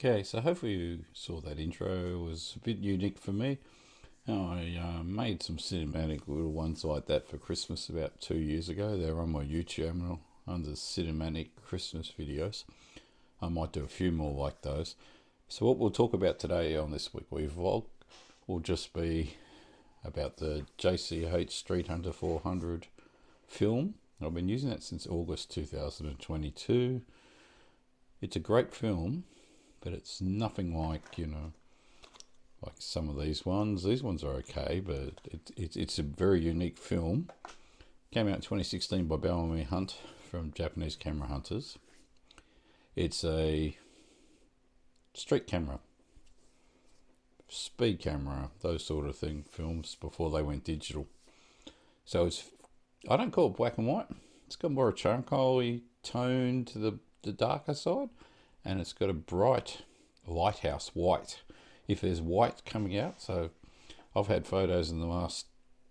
Okay, so hopefully you saw that intro. It was a bit unique for me. I made some cinematic little ones like that for Christmas about 2 years ago. They're on my YouTube channel under cinematic Christmas videos. I might do a few more like those. So what we'll talk about today on this weekly vlog will just be about the JCH Street Hunter 400 film. I've been using that since August 2022. It's a great film, but it's nothing like, like some of these ones. These ones are okay, but it's a very unique film. Came out in 2016 by Bellamy Hunt from Japanese Camera Hunters. It's a street camera, speed camera, those sort of films before they went digital. So I don't call it black and white. It's got more a charcoaly tone to the darker side, and it's got a bright lighthouse white. If there's white coming out, so I've had photos in the last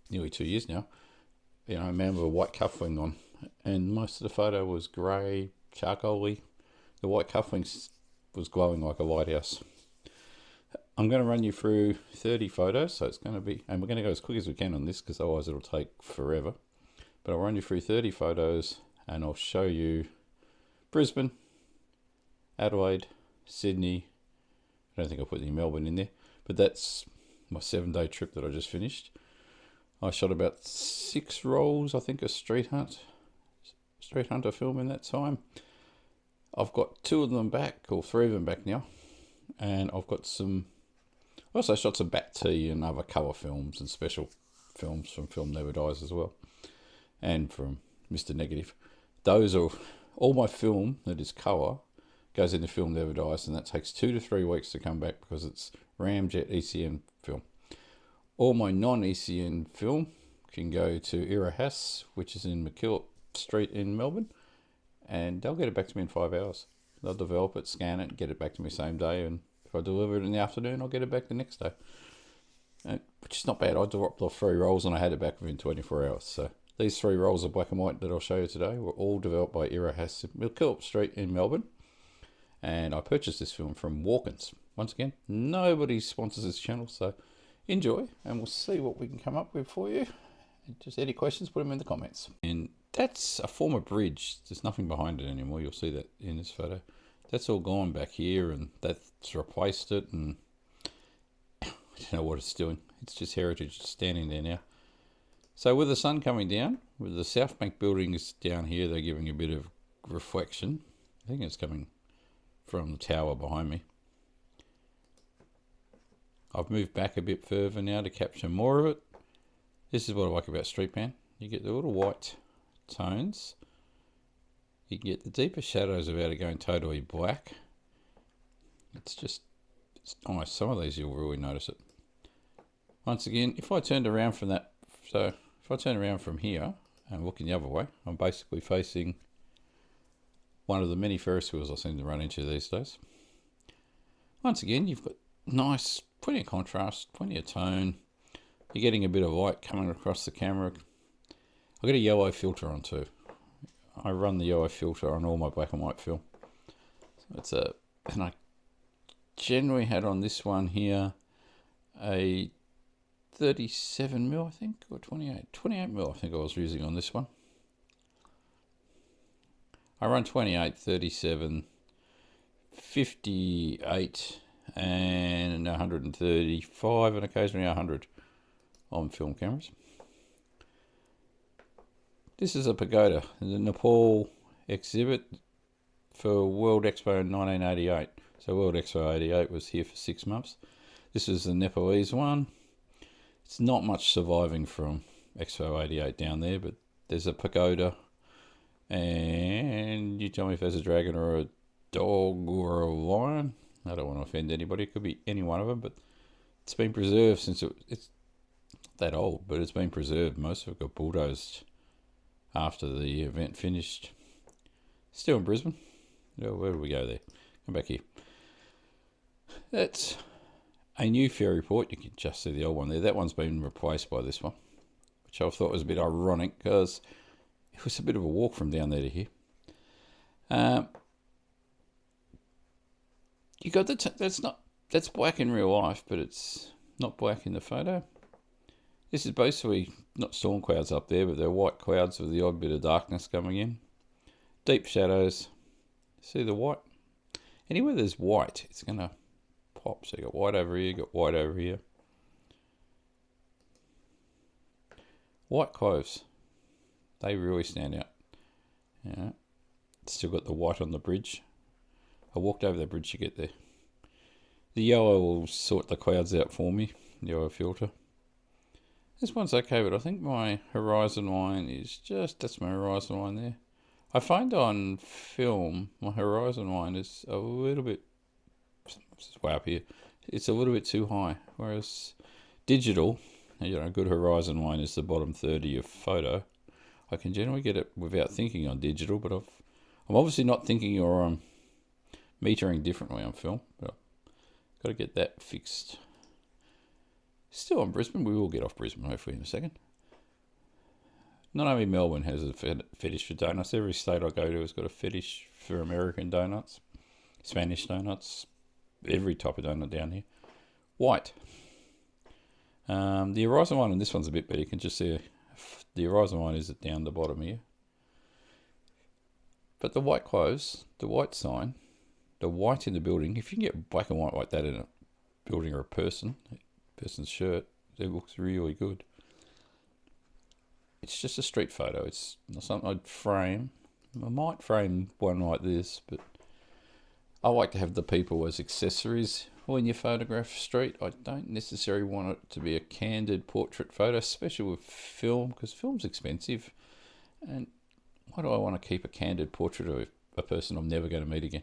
nearly 2 years now, I remember a white cuffling on, and most of the photo was grey, charcoaly. The white cuffling was glowing like a lighthouse. I'm going to run you through 30 photos, so it's going to be, and we're going to go as quick as we can on this because otherwise it'll take forever. But I'll run you through 30 photos and I'll show you Brisbane, Adelaide, Sydney. I don't think I'll put any Melbourne in there, but that's my 7-day trip that I just finished. I shot about 6 rolls, I think, of Street Hunter film in that time. I've got 2 of them back, or 3 of them back now, and I've got I also shot some Bat T and other colour films and special films from Film Never Dies as well, and from Mr. Negative. Those are all my film that is colour goes into Film Never Dies, and that takes 2 to 3 weeks to come back because it's Ramjet ECN film. All my non-ECN film can go to Irahas, which is in McKillop Street in Melbourne, and they'll get it back to me in 5 hours. They'll develop it, scan it, get it back to me same day, and if I deliver it in the afternoon, I'll get it back the next day. Which is not bad. I dropped off 3 rolls and I had it back within 24 hours. So these 3 rolls of black and white that I'll show you today were all developed by Irahas, McKillop Street in Melbourne. And I purchased this film from Walkins. Once again, nobody sponsors this channel, so enjoy, and we'll see what we can come up with for you. And just any questions, put them in the comments. And that's a former bridge. There's nothing behind it anymore. You'll see that in this photo. That's all gone back here, and that's replaced it, and I don't know what it's doing. It's just heritage standing there now. So with the sun coming down, with the South Bank buildings down here, they're giving a bit of reflection. I think it's coming from the tower behind me. I've moved back a bit further now to capture more of it. This is what I like about Street Pan. You get the little white tones. You can get the deeper shadows without it going totally black. It's nice. Some of these you'll really notice it. Once again, if I turned around from that, so if I turn around from here and looking the other way, I'm basically facing one of the many Ferris wheels I seem to run into these days. Once again, you've got nice, plenty of contrast, plenty of tone. You're getting a bit of light coming across the camera. I've got a yellow filter on too. I run the yellow filter on all my black and white film. So and I generally had on this one here a 37mm, I think, or 28mm I think I was using on this one. I run 28, 37, 58, and 135, and occasionally 100 on film cameras. This is a pagoda, the Nepal exhibit for World Expo in 1988. So World Expo 88 was here for 6 months. This is the Nepalese one. It's not much surviving from Expo 88 down there, but there's a pagoda. And you tell me if there's a dragon or a dog or a lion. I don't want to offend anybody. It could be any one of them, but it's been preserved since it's not that old, but it's been preserved. Most of it got bulldozed after the event finished. Still in Brisbane. Oh, where do we go there? Come back here. That's a new ferry port. You can just see the old one there. That one's been replaced by this one, which I thought was a bit ironic because it was a bit of a walk from down there to here. You got that's black in real life, but it's not black in the photo. This is basically not storm clouds up there, but they're white clouds with the odd bit of darkness coming in. Deep shadows. See the white? Anywhere there's white, it's going to pop. So you got white over here, you got white over here. White clothes. They really stand out. Yeah. Still got the white on the bridge. I walked over the bridge to get there. The yellow will sort the clouds out for me. Yellow filter. This one's okay, but I think my horizon line is that's my horizon line there. I find on film, my horizon line is a little bit, way up here, it's a little bit too high. Whereas digital, a good horizon line is the bottom third of your photo. I can generally get it without thinking on digital, but I'm obviously not thinking or metering differently on film. But I've got to get that fixed. Still on Brisbane. We will get off Brisbane hopefully in a second. Not only Melbourne has a fetish for donuts. Every state I go to has got a fetish for American donuts, Spanish donuts, every type of donut down here. White. The horizon line on this one's a bit better. You can just see the horizon line is down the bottom here. But the white clothes, the white sign, the white in the building, if you can get black and white like that in a building or a person's shirt, it looks really good. It's just a street photo. It's not something I'd frame. I might frame one like this, but I like to have the people as accessories when you photograph street. I don't necessarily want it to be a candid portrait photo, especially with film, because film's expensive. And why do I want to keep a candid portrait of a person I'm never going to meet again?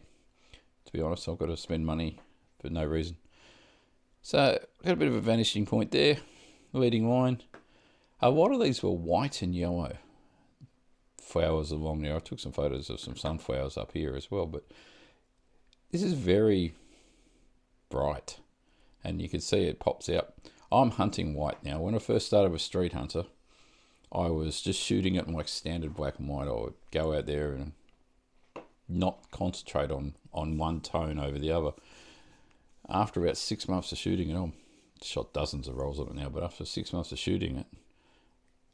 To be honest, I've got to spend money for no reason. So, got a bit of a vanishing point there. Leading line. A lot of these were white and yellow flowers along there. I took some photos of some sunflowers up here as well, but this is very bright, and you can see it pops out. I'm hunting white now. When I first started with Street Hunter, I was just shooting it in like standard black and white. I would go out there and not concentrate on one tone over the other. After about 6 months of shooting it, I've shot dozens of rolls of it now, but after 6 months of shooting it,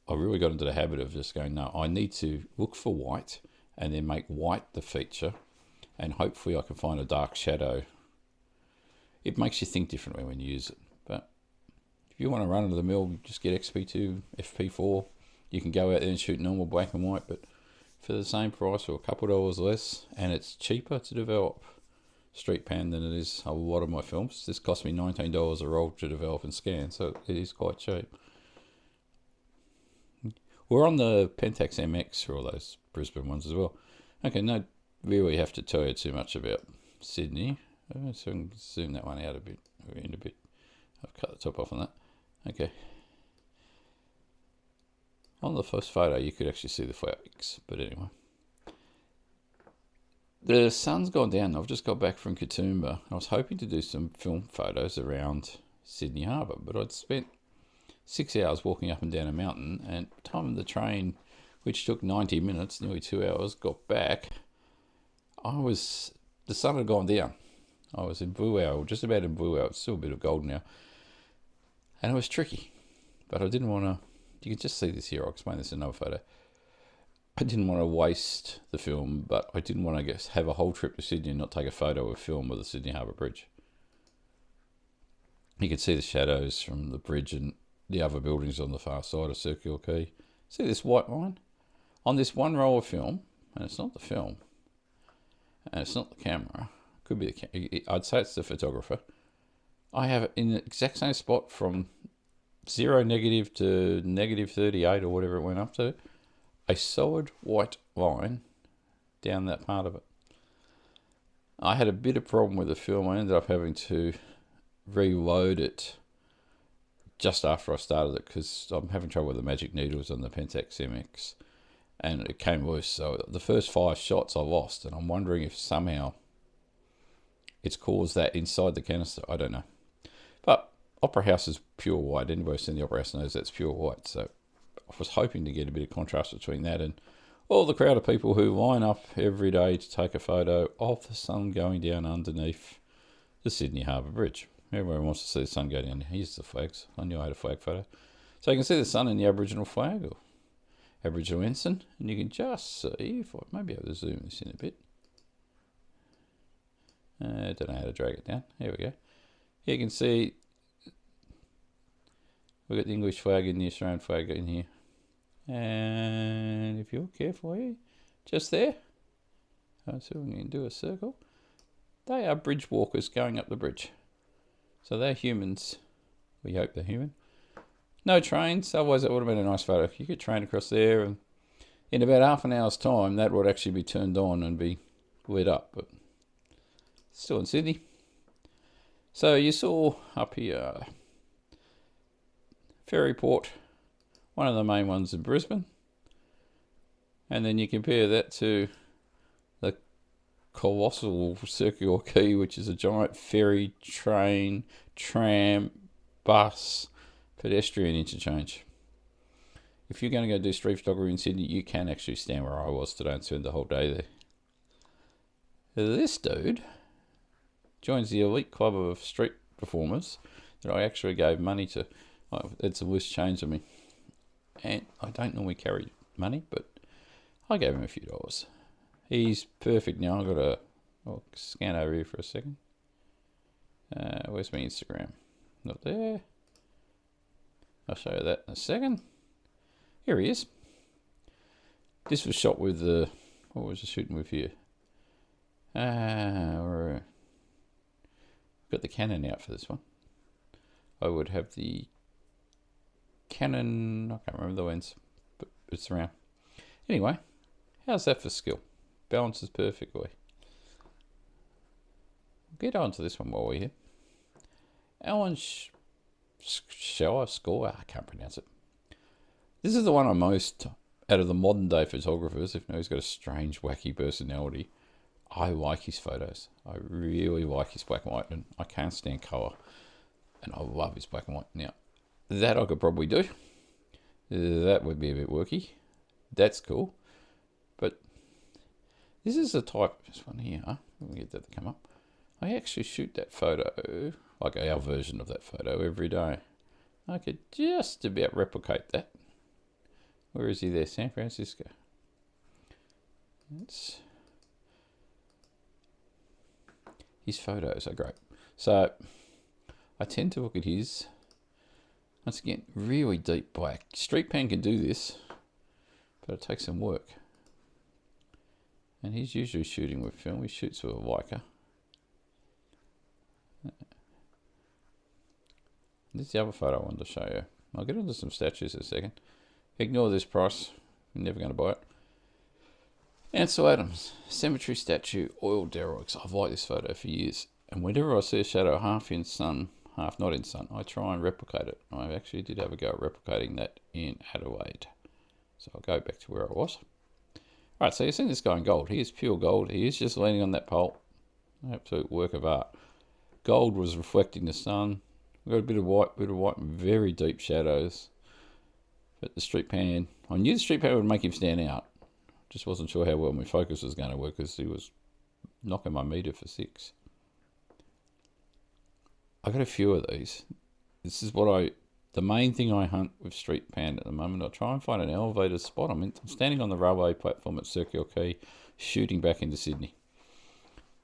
I really got into the habit of just going, no, I need to look for white and then make white the feature, and hopefully I can find a dark shadow. It makes you think differently when you use it. But if you want to run into the mill, just get XP2, FP4. You can go out there and shoot normal black and white, but for the same price or a couple of dollars less, and it's cheaper to develop Street Pan than it is a lot of my films. This cost me $19 a roll to develop and scan, so it is quite cheap. We're on the Pentax MX for all those Brisbane ones as well. Okay, no, really have to tell you too much about Sydney. So I can zoom that one out a bit, in a bit. I've cut the top off on that. Okay. On the first photo, you could actually see the flowers, but anyway. The sun's gone down. I've just got back from Katoomba. I was hoping to do some film photos around Sydney Harbour, but I'd spent 6 hours walking up and down a mountain, and time the train, which took 90 minutes, nearly 2 hours, got back, the sun had gone down. I was in Blue Owl, just about in Blue Owl. It's still a bit of gold now. And it was tricky, but I didn't want to, you can just see this here, I'll explain this in another photo. I didn't want to waste the film, but I didn't want to have a whole trip to Sydney and not take a photo of film of the Sydney Harbour Bridge. You can see the shadows from the bridge and the other buildings on the far side of Circular Quay. See this white line? On this one roll of film, and it's not the film, and it's not the camera, could be I'd say it's the photographer. I have it in the exact same spot from 0 negative to negative 38 or whatever it went up to. A solid white line down that part of it. I had a bit of problem with the film. I ended up having to reload it just after I started it because I'm having trouble with the magic needles on the Pentax MX, and it came loose. So the first 5 shots I lost, and I'm wondering if somehow it's caused that inside the canister. I don't know. But Opera House is pure white. Anybody who's seen the Opera House knows that's pure white. So I was hoping to get a bit of contrast between that and all the crowd of people who line up every day to take a photo of the sun going down underneath the Sydney Harbour Bridge. Everyone wants to see the sun go down. Here's the flags. I knew I had a flag photo. So you can see the sun in the Aboriginal flag or Aboriginal ensign, and you can just see, if I maybe able to zoom this in a bit. I don't know how to drag it down. Here we go. Here you can see we've got the English flag and the Australian flag in here. And if you look carefully, just there, so we can do a circle. They are bridge walkers going up the bridge. So they're humans. We hope they're human. No trains, otherwise that would have been a nice photo. You could train across there, and in about half an hour's time, that would actually be turned on and be lit up. But still in Sydney. So you saw up here, Ferryport, one of the main ones in Brisbane. And then you compare that to the colossal Circular Quay, which is a giant ferry, train, tram, bus, pedestrian interchange. If you're going to go do street photography in Sydney, you can actually stand where I was today and spend the whole day there. This dude joins the elite club of street performers that I actually gave money to. It's a loose change of me. And I don't normally carry money, but I gave him a few dollars. He's perfect now. I've got I'll scan over here for a second. Where's my Instagram? Not there. I'll show you that in a second. Here he is. This was shot with what was I shooting with here? Got the Canon out for this one. I would have the Canon, I can't remember the lens, but it's around. Anyway, how's that for skill? Balances perfectly. Get on to this one while we're here. Alan Score, I can't pronounce it. This is the one I'm most, out of the modern day photographers, if he's got a strange, wacky personality. I like his photos. I really like his black and white, and I can't stand colour. And I love his black and white. Now, that I could probably do. That would be a bit worky. That's cool. But this is the type, this one here, let me get that to come up. I actually shoot that photo, like our version of that photo, every day. I could just about replicate that. Where is he there? San Francisco. His photos are great. So I tend to look at his, once again, really deep black. Street Pan can do this, but it takes some work. And he's usually shooting with film. He shoots with a Leica. This is the other photo I wanted to show you. I'll get into some statues in a second. Ignore this price. You're never going to buy it. Ansel Adams, cemetery statue, oil derricks. I've liked this photo for years. And whenever I see a shadow half in sun, half not in sun, I try and replicate it. I actually did have a go at replicating that in Adelaide. So I'll go back to where I was. Alright, so you've seen this guy in gold. He is pure gold. He is just leaning on that pole. Absolute work of art. Gold was reflecting the sun. We've got a bit of white, and very deep shadows. But the Street Pan, I knew the Street Pan would make him stand out. Just wasn't sure how well my focus was going to work because he was knocking my meter for 6. I got a few of these. This is the main thing I hunt with Street Pan at the moment. I try and find an elevated spot. I'm standing on the railway platform at Circular Quay, shooting back into Sydney.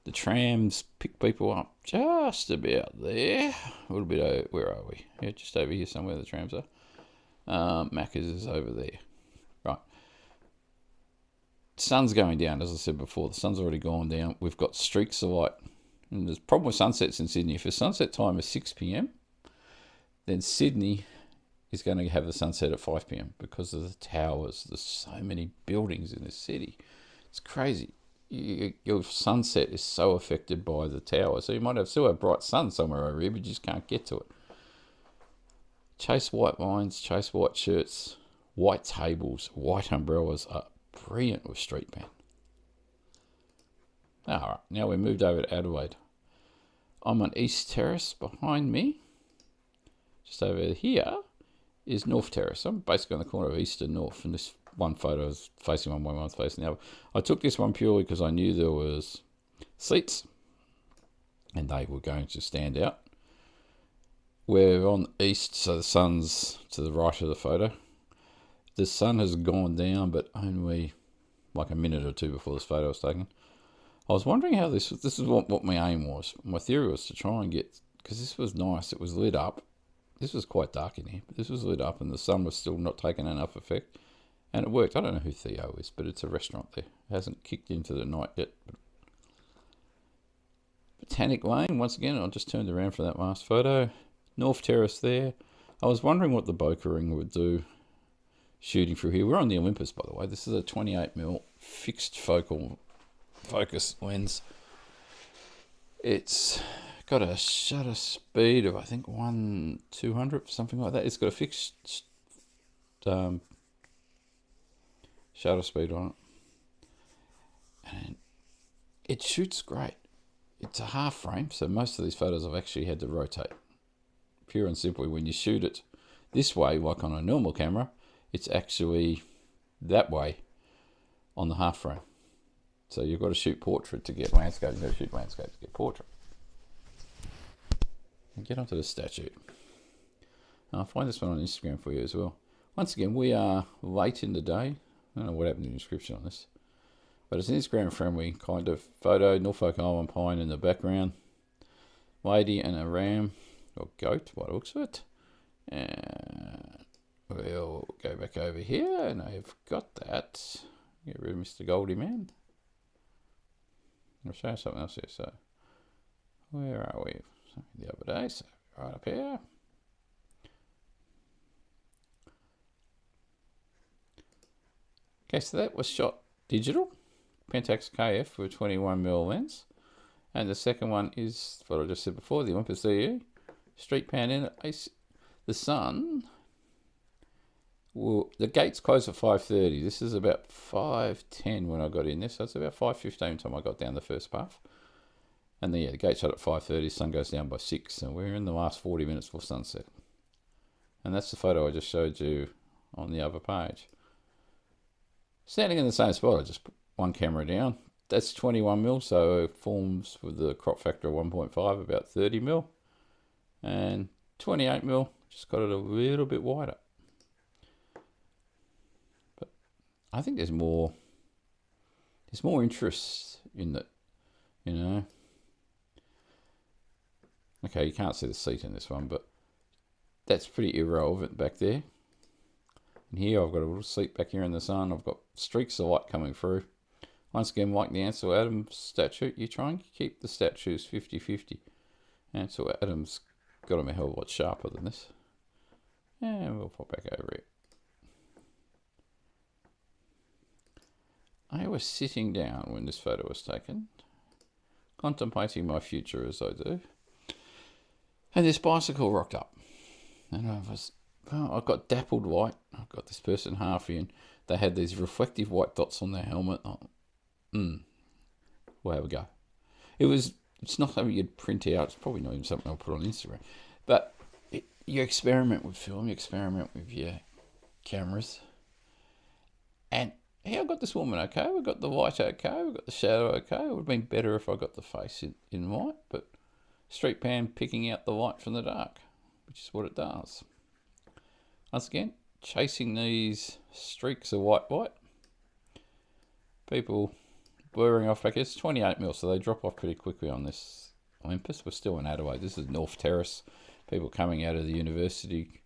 The trams pick people up just about there. A little bit, where are we? Yeah, just over here somewhere the trams are. Macca's is over there. Right. Sun's going down, as I said before. The sun's already gone down. We've got streaks of light. And there's a problem with sunsets in Sydney. If the sunset time is 6 p.m, then Sydney is going to have the sunset at 5 p.m. because of the towers. There's so many buildings in this city. It's crazy. Your sunset is so affected by the tower. So you might still have bright sun somewhere over here, but you just can't get to it. Chase white lines, chase white shirts, white tables, white umbrellas are brilliant with Street Pan. Alright, now we're moved over to Adelaide. I'm on East Terrace behind me. Just over here is North Terrace. I'm basically on the corner of East and North, and this one photo is facing one way, one's facing the other. I took this one purely because I knew there was seats. and they were going to stand out. We're on east, so the sun's to the right of the photo. The sun has gone down, but only like a minute or two before this photo was taken. I was wondering how this is what my aim was. My theory was to try and get, because this was nice, it was lit up. This was quite dark in here, but this was lit up and the sun was still not taking enough effect. And it worked. I don't know who Theo is, but it's a restaurant there. It hasn't kicked into the night yet. Botanic Lane, once again, I just turned around for that last photo. North Terrace there. I was wondering what the bokeh ring would do shooting through here. We're on the Olympus, by the way. This is a 28mm fixed focus lens. It's got a shutter speed of, I think, 1/200, something like that. It's got a fixed shutter speed on it. And it shoots great. It's a half frame, so most of these photos I've actually had to rotate. Pure and simply, when you shoot it this way, like on a normal camera, it's actually that way on the half frame. So you've got to shoot portrait to get landscape. You've got to shoot landscape to get portrait. And get onto the statue. I'll find this one on Instagram for you as well. Once again, we are late in the day. I don't know what happened in the description on this. But it's an Instagram friendly kind of photo. Norfolk Island pine in the background. Lady and a ram. Or goat, by the looks of it. And we'll go back over here, and I've got that. Get rid of Mr. Goldie Man. I'll show you something else here. So, where are we? The other day, so right up here. Okay, so that was shot digital. Pentax KF with 21mm lens. And the second one is what I just said before, the Olympus DE. Street pan in it. The sun, well, the gates close at 5:30. This is about 5:10 when I got in this. So it's about 5:15 time I got down the first path. And then, yeah, the gate shut at 5:30. Sun goes down by 6. And we're in the last 40 minutes before sunset. And that's the photo I just showed you on the other page. Standing in the same spot, I just put one camera down. That's 21mm, so it forms with the crop factor of 1.5, about 30mm. And 28mm, just got it a little bit wider. But I think there's more interest in it, you know. Okay, you can't see the seat in this one, but that's pretty irrelevant back there. And here I've got a little seat back here in the sun. I've got streaks of light coming through. Once again, like the Ansel Adams statue, you try and keep the statues 50-50. Ansel Adams got them a hell of a lot sharper than this. And we'll pop back over here. I was sitting down when this photo was taken, contemplating my future as I do. And this bicycle rocked up. And I got dappled white. I've got this person half in. They had these reflective white dots on their helmet. We'll have a go. It's not something you'd print out. It's probably not even something I'll put on Instagram. But you experiment with film. You experiment with your cameras. And here I got this woman okay. We've got the white okay. We've got the shadow okay. It would have been better if I got the face in white. But street pan picking out the light from the dark, which is what it does. Once again, chasing these streaks of white. People blurring off back here. It's 28mm, so they drop off pretty quickly on this Olympus. We're still in Adelaide. This is North Terrace. People coming out of the university,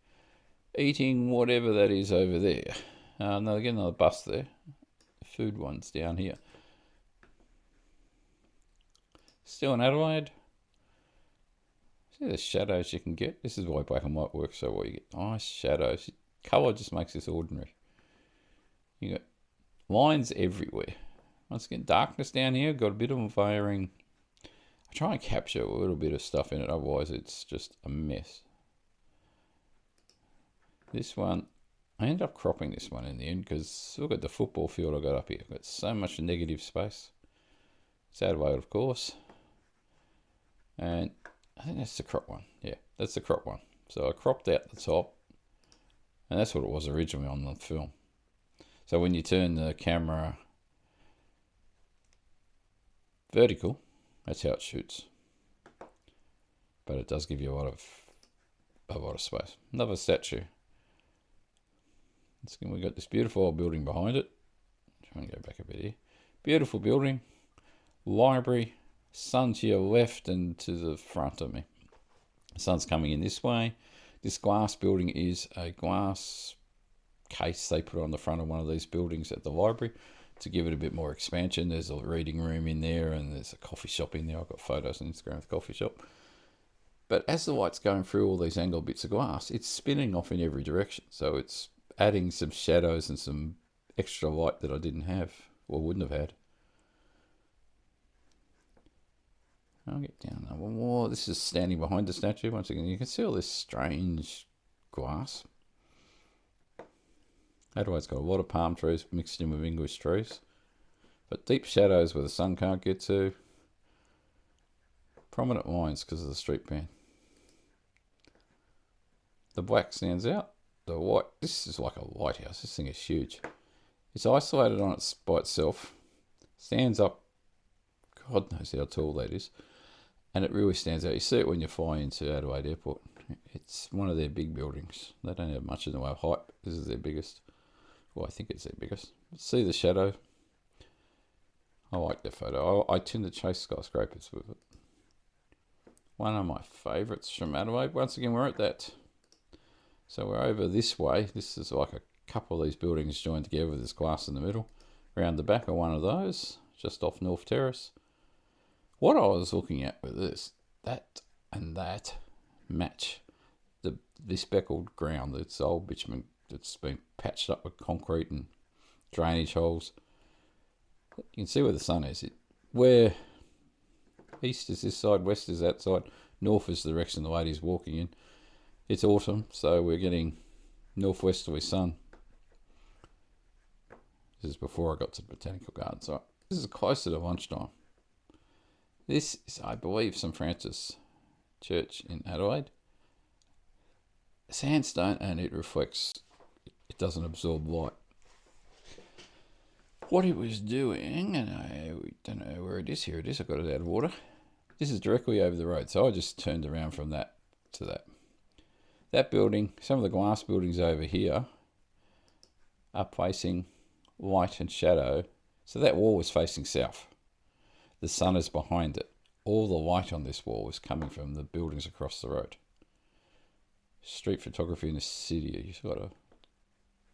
eating whatever that is over there. Now again, another bus there. The food one's down here. Still in Adelaide. See the shadows you can get. This is why black and white works so well. You get nice shadows. Colour just makes this ordinary. You got lines everywhere. Once again, darkness down here. Got a bit of layering. I try and capture a little bit of stuff in it. Otherwise, it's just a mess. This one, I ended up cropping this one in the end because look at the football field I got up here. I've got so much negative space. It's out of way, of course. And I think that's the crop one. Yeah, that's the crop one. So I cropped out the top. And that's what it was originally on the film. So when you turn the camera vertical, that's how it shoots. but it does give you a lot of space. Another statue. We got this beautiful old building behind it. Try and go back a bit here. Beautiful building, library, sun to your left and to the front of me. The sun's coming in this way. This glass building is a glass case they put on the front of one of these buildings at the library to give it a bit more expansion. There's a reading room in there and there's a coffee shop in there. I've got photos on Instagram of the coffee shop. But as the light's going through all these angled bits of glass, it's spinning off in every direction. So it's adding some shadows and some extra light that I didn't have or wouldn't have had. I'll get down there one more. This is standing behind the statue. Once again, you can see all this strange glass. Adelaide's got a lot of palm trees mixed in with English trees. But deep shadows where the sun can't get to. Prominent lines because of the street pan. The black stands out. The white, this is like a lighthouse. This thing is huge. It's isolated on its by itself. Stands up. God knows how tall that is. And it really stands out. You see it when you fly into Adelaide Airport. It's one of their big buildings. They don't have much in the way of height. This is their biggest. Well, I think it's their biggest. See the shadow? I like that photo. I tend to chase skyscrapers with it. One of my favourites from Adelaide. Once again, we're at that. So we're over this way. This is like a couple of these buildings joined together with this glass in the middle. Around the back of one of those, just off North Terrace. What I was looking at with this, that and that match this speckled ground. It's old bitumen that's been patched up with concrete and drainage holes. You can see where the sun is. Where east is this side, west is that side, north is the direction the lady's walking in. It's autumn, so we're getting northwesterly sun. This is before I got to the Botanical Gardens. So this is closer to lunchtime. This is, I believe, St Francis Church in Adelaide. Sandstone, and it reflects, it doesn't absorb light. What it was doing, and I don't know where it is. Here it is. I got it out of water. This is directly over the road, so I just turned around from that to that. That building, some of the glass buildings over here are facing light and shadow. So that wall was facing south. The sun is behind it. All the light on this wall is coming from the buildings across the road. Street photography in the city,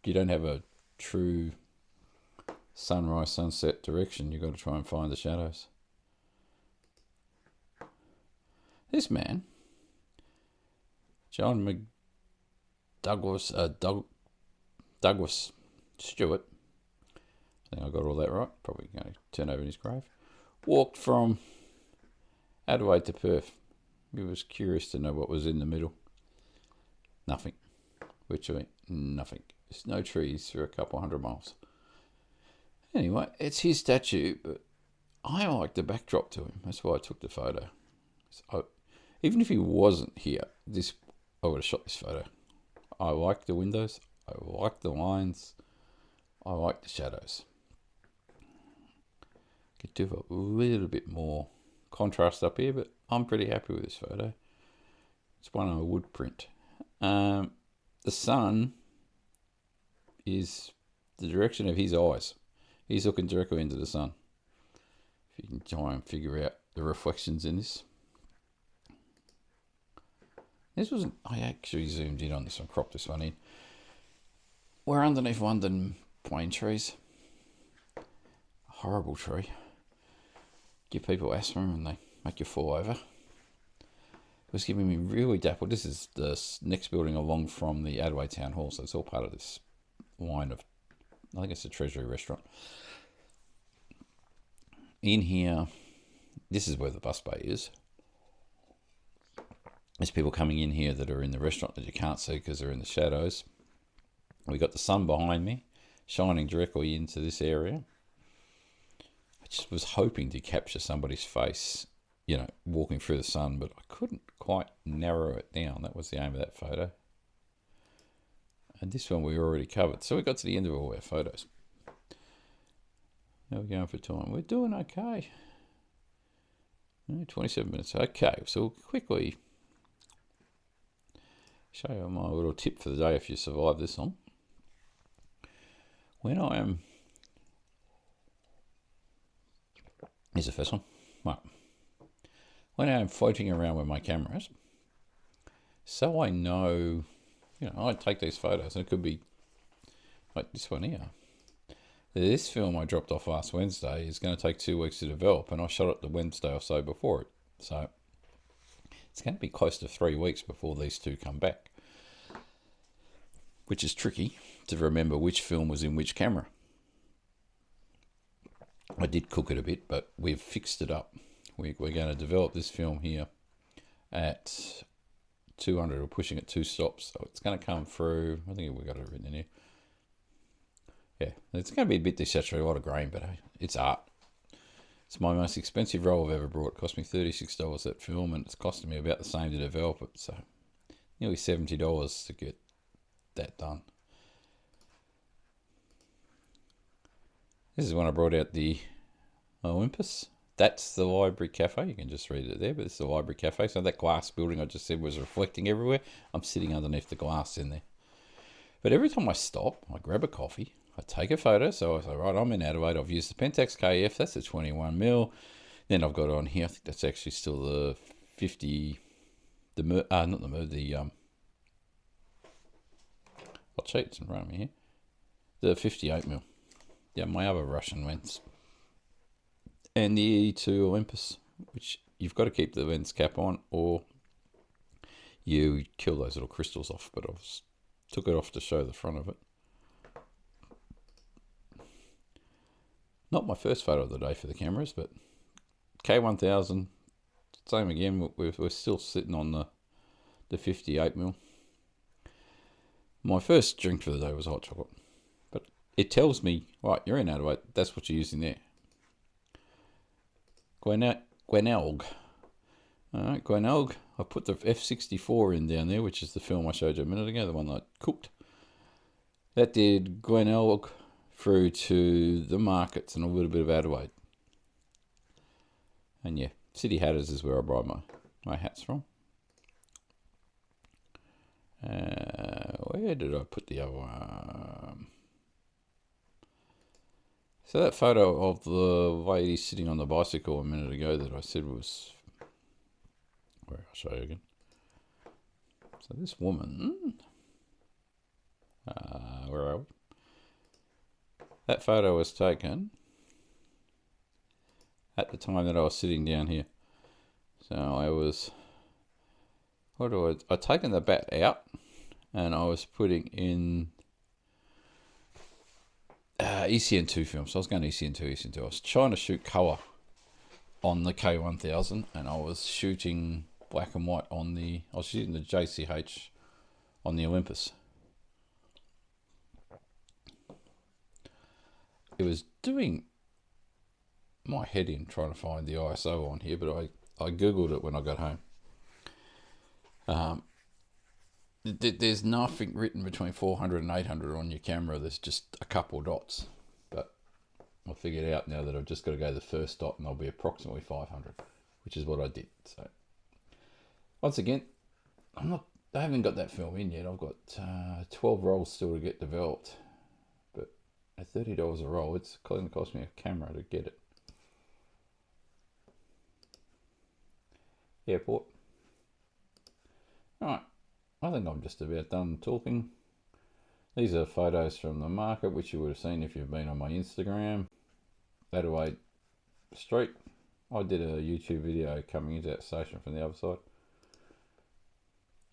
you don't have a true sunrise, sunset direction. You've got to try and find the shadows. This man, John Douglas Stewart, I think I got all that right, probably going to turn over in his grave, walked from Adelaide to Perth. He was curious to know what was in the middle. Nothing. Virtually nothing. There's no trees for a couple 100 miles. Anyway, it's his statue, but I like the backdrop to him. That's why I took the photo. So, even if he wasn't here, I would have shot this photo. I like the windows. I like the lines. I like the shadows. Could do a little bit more contrast up here, but I'm pretty happy with this photo. It's one on a wood print. The sun is the direction of his eyes. He's looking directly into the sun. If you can try and figure out the reflections in this. I actually zoomed in on this one, cropped this one in. We're underneath London plane trees. A horrible tree. Give people asthma and they make you fall over. It was giving me really dappled. This is the next building along from the Adelaide Town Hall, so it's all part of this line of, I think it's a Treasury restaurant. In here, this is where the bus bay is. There's people coming in here that are in the restaurant that you can't see because they're in the shadows. We got the sun behind me, shining directly into this area. I just was hoping to capture somebody's face, walking through the sun, but I couldn't quite narrow it down. That was the aim of that photo. And this one we already covered. So we got to the end of all our photos. How are we going for time? We're doing okay. 27 minutes. Okay, so we'll quickly Show you my little tip for the day if you survive this one. When I am... Here's the first one. Right. When I am floating around with my cameras, so I know, I take these photos, and it could be like this one here. This film I dropped off last Wednesday is going to take 2 weeks to develop, and I shot it the Wednesday or so before it. So it's going to be close to 3 weeks before these two come back, which is tricky to remember which film was in which camera. I did cook it a bit, but we've fixed it up. We're going to develop this film here at 200. We're pushing it 2 stops, so it's going to come through. I think we've got it written in here. Yeah, it's going to be a bit desaturated, a lot of grain, but it's art. It's my most expensive roll I've ever brought. It cost me $36 that film, and it's costing me about the same to develop it. So nearly $70 to get that done. This is when I brought out the Olympus. That's the Library Cafe. You can just read it there, but it's the Library Cafe. So that glass building I just said was reflecting everywhere. I'm sitting underneath the glass in there. But every time I stop, I grab a coffee, I take a photo. So I say, right, I'm in Adelaide. I've used the Pentax KF. That's a 21mm. Then I've got on here, I think that's actually still the 50, I'll cheat, it's in front of me here. The 58mm. Yeah, my other Russian lens. And the E2 Olympus, which you've got to keep the lens cap on or you kill those little crystals off, but I took it off to show the front of it. Not my first photo of the day for the cameras, but K1000, same again, we're still sitting on the 58mm. My first drink for the day was hot chocolate, but it tells me, right, you're in Adelaide, that's what you're using there. Glenelg. Alright, Glenelg. I put the F64 in down there, which is the film I showed you a minute ago, the one that I cooked. That did Glenelg through to the markets and a little bit of Adelaide. And yeah, City Hatters is where I buy my hats from. Where did I put the other one? So that photo of the lady sitting on the bicycle a minute ago that I said was... Where I'll show you again. So this woman... where are we? That photo was taken at the time that I was sitting down here. So I was... I'd taken the bat out and I was putting in ECN2 film. So I was going ECN2. I was trying to shoot colour on the K1000 and I was shooting black and white on I was shooting the JCH on the Olympus. It was doing my head in trying to find the ISO on here, but I googled it when I got home. There's nothing written between 400 and 800 on your camera. There's just a couple dots. But I figured out now that I've just got to go to the first dot and I'll be approximately 500, which is what I did. So once again, I haven't got that film in yet. I've got 12 rolls still to get developed. But at $30 a roll, it's going to cost me a camera to get it. Airport. Alright, I think I'm just about done talking. These are photos from the market, which you would have seen if you've been on my Instagram. Adelaide Street. I did a YouTube video coming into that station from the other side.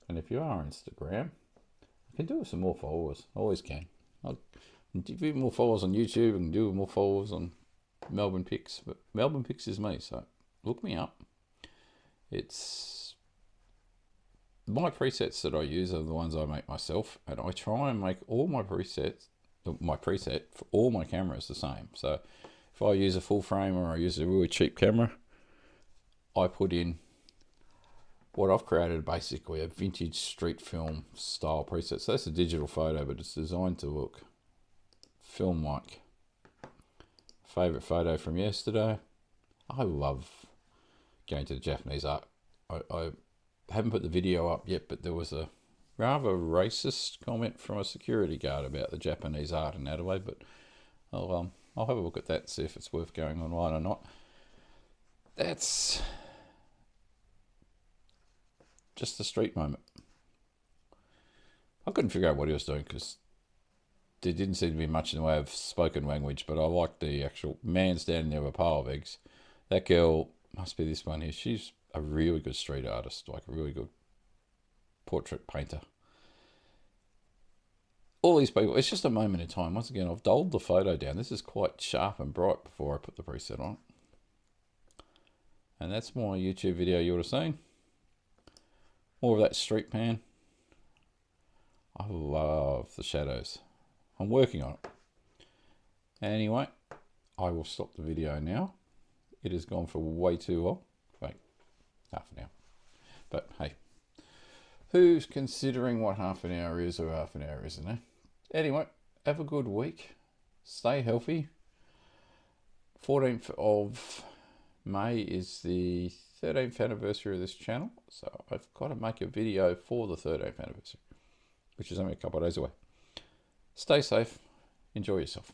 And if you are on Instagram, I can do with some more followers. I always can. I'll do more followers on YouTube and do more followers on Melbourne Pics. But Melbourne Pics is me, so look me up. It's... My presets that I use are the ones I make myself, and I try and make all my preset for all my cameras the same. So if I use a full frame or I use a really cheap camera, I put in what I've created, basically a vintage street film style preset. So that's a digital photo, but it's designed to look film-like. Favorite photo from yesterday. I love going to the Japanese art. I haven't put the video up yet, but there was a rather racist comment from a security guard about the Japanese art in Adelaide, but I'll have a look at that and see if it's worth going online or not. That's just a street moment. I couldn't figure out what he was doing because there didn't seem to be much in the way of spoken language, but I liked the actual man standing there with a pile of eggs. That girl must be this one here. She's a really good street artist, like a really good portrait painter. All these people, it's just a moment in time. Once again, I've dulled the photo down. This is quite sharp and bright before I put the preset on. And that's my YouTube video you would have seen. More of that street pan. I love the shadows. I'm working on it. Anyway, I will stop the video now. It has gone for way too long. Wait, half an hour. But hey, who's considering what half an hour is or half an hour isn't, eh? Anyway, have a good week. Stay healthy. 14th of May is the 13th anniversary of this channel. So I've got to make a video for the 13th anniversary, which is only a couple of days away. Stay safe. Enjoy yourself.